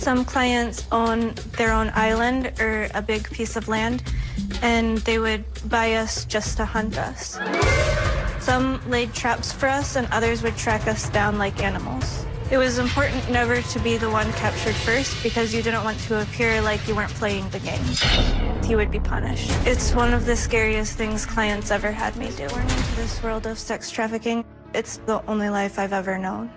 Some clients own their own island or a big piece of land, and they would buy us just to hunt us. Some laid traps for us, and others would track us down like animals. It was important never to be the one captured first because you didn't want to appear like you weren't playing the game. You would be punished. It's one of the scariest things clients ever had me do. Born into this world of sex trafficking, it's the only life I've ever known.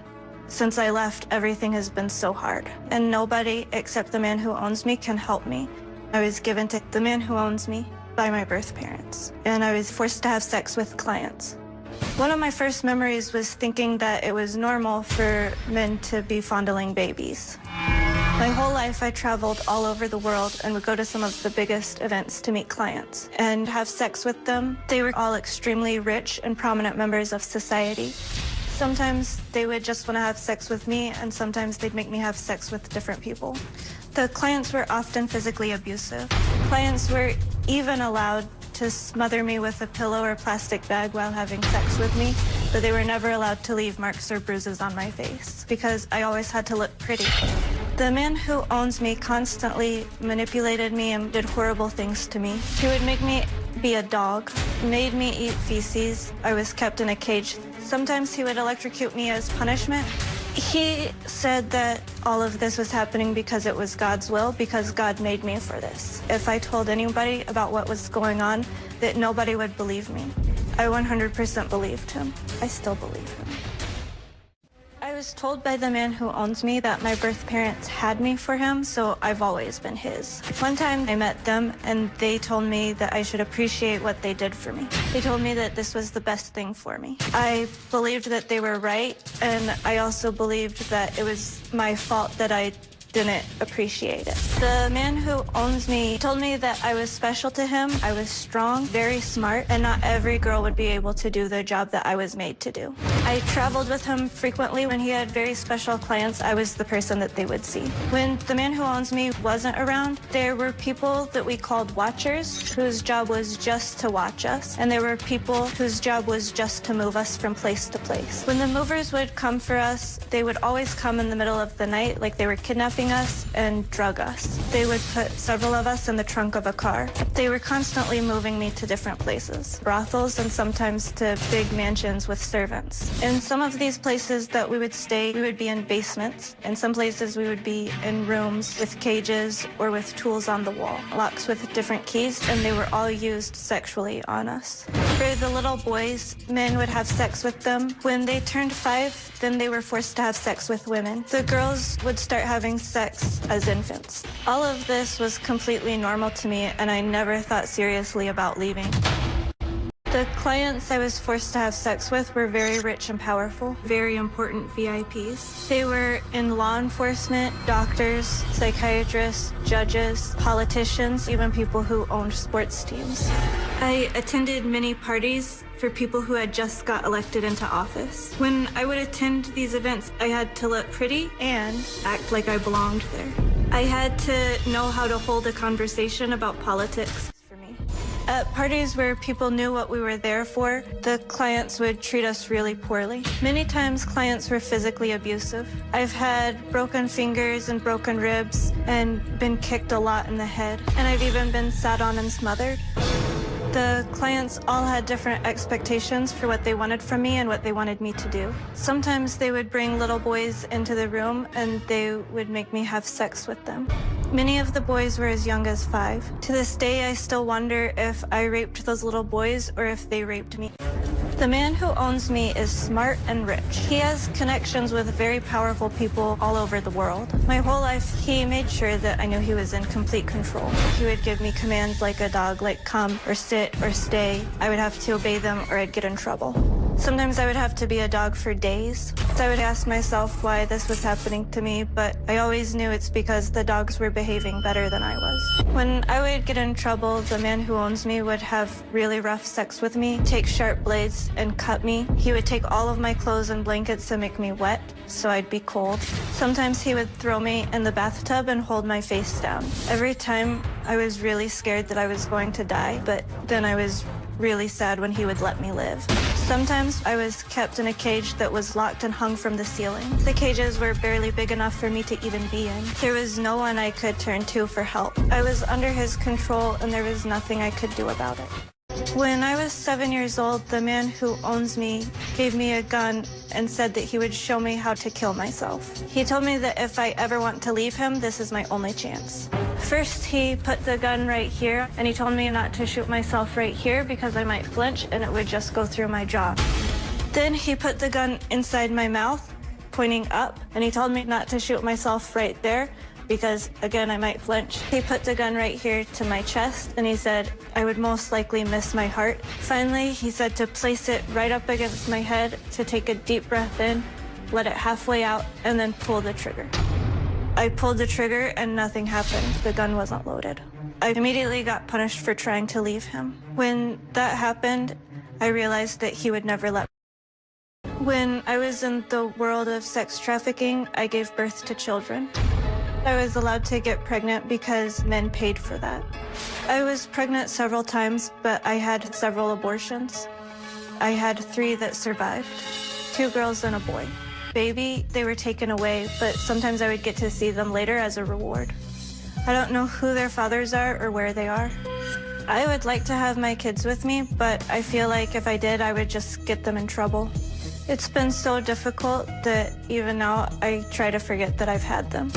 Since I left, everything has been so hard, and nobody except the man who owns me can help me. I was given to the man who owns me by my birth parents, and I was forced to have sex with clients. One of my first memories was thinking that it was normal for men to be fondling babies. My whole life, I traveled all over the world and would go to some of the biggest events to meet clients and have sex with them. They were all extremely rich and prominent members of society. Sometimes they would just want to have sex with me, and sometimes they'd make me have sex with different people. The clients were often physically abusive. Clients were even allowed to smother me with a pillow or plastic bag while having sex with me, but they were never allowed to leave marks or bruises on my face because I always had to look pretty. The man who owns me constantly manipulated me and did horrible things to me. He would make me be a dog, made me eat feces. I was kept in a cage. Sometimes he would electrocute me as punishment. He said that all of this was happening because it was God's will, because God made me for this. If I told anybody about what was going on, that nobody would believe me. I 100% believed him. I still believe him. I was told by the man who owns me that my birth parents had me for him, so I've always been his. One time I met them and they told me that I should appreciate what they did for me. They told me that this was the best thing for me. I believed that they were right, and I also believed that it was my fault that I didn't appreciate it. The man who owns me told me that I was special to him. I was strong, very smart, and not every girl would be able to do the job that I was made to do. I traveled with him frequently. When he had very special clients, I was the person that they would see. When the man who owns me wasn't around, there were people that we called watchers, whose job was just to watch us, and there were people whose job was just to move us from place to place. When the movers would come for us, they would always come in the middle of the night, like they were kidnapping us and drug us. They would put several of us in the trunk of a car. They were constantly moving me to different places, brothels, and sometimes to big mansions with servants. In some of these places that we would stay, we would be in basements. In some places, we would be in rooms with cages or with tools on the wall, locks with different keys, and they were all used sexually on us. For the little boys, men would have sex with them. When they turned 5, then they were forced to have sex with women. The girls would start having sex as infants. All of this was completely normal to me, and I never thought seriously about leaving. The clients I was forced to have sex with were very rich and powerful, very important VIPs. They were in law enforcement, doctors, psychiatrists, judges, politicians, even people who owned sports teams. I attended many parties for people who had just got elected into office. When I would attend these events, I had to look pretty and act like I belonged there. I had to know how to hold a conversation about politics. At parties where people knew what we were there for, the clients would treat us really poorly. Many times, clients were physically abusive. I've had broken fingers and broken ribs and been kicked a lot in the head, and I've even been sat on and smothered. The clients all had different expectations for what they wanted from me and what they wanted me to do. Sometimes they would bring little boys into the room and they would make me have sex with them. Many of the boys were as young as 5. To this day, I still wonder if I raped those little boys or if they raped me. The man who owns me is smart and rich. He has connections with very powerful people all over the world. My whole life, he made sure that I knew he was in complete control. He would give me commands like a dog, like come or sit or stay. I would have to obey them or I'd get in trouble. Sometimes I would have to be a dog for days. So I would ask myself why this was happening to me, but I always knew it's because the dogs were behaving better than I was. When I would get in trouble, the man who owns me would have really rough sex with me, take sharp blades and cut me. He would take all of my clothes and blankets to make me wet, so I'd be cold. Sometimes he would throw me in the bathtub and hold my face down. Every time I was really scared that I was going to die, but then I was really sad when he would let me live. Sometimes I was kept in a cage that was locked and hung from the ceiling. The cages were barely big enough for me to even be in. There was no one I could turn to for help. I was under his control and there was nothing I could do about it. When I was 7 years old, the man who owns me gave me a gun and said that he would show me how to kill myself. He told me that if I ever want to leave him, this is my only chance. First, he put the gun right here, and he told me not to shoot myself right here because I might flinch and it would just go through my jaw. Then he put the gun inside my mouth, pointing up, and he told me not to shoot myself right there because, again, I might flinch. He put the gun right here to my chest, and he said I would most likely miss my heart. Finally, he said to place it right up against my head, to take a deep breath in, let it halfway out, and then pull the trigger. I pulled the trigger and nothing happened. The gun wasn't loaded. I immediately got punished for trying to leave him. When that happened, I realized that he would never let me. When I was in the world of sex trafficking, I gave birth to children. I was allowed to get pregnant because men paid for that. I was pregnant several times, but I had several abortions. I had 3 that survived, 2 girls and a boy. Baby, they were taken away, but sometimes I would get to see them later as a reward. I don't know who their fathers are or where they are. I would like to have my kids with me, but I feel like if I did, I would just get them in trouble. It's been so difficult that even now I try to forget that I've had them.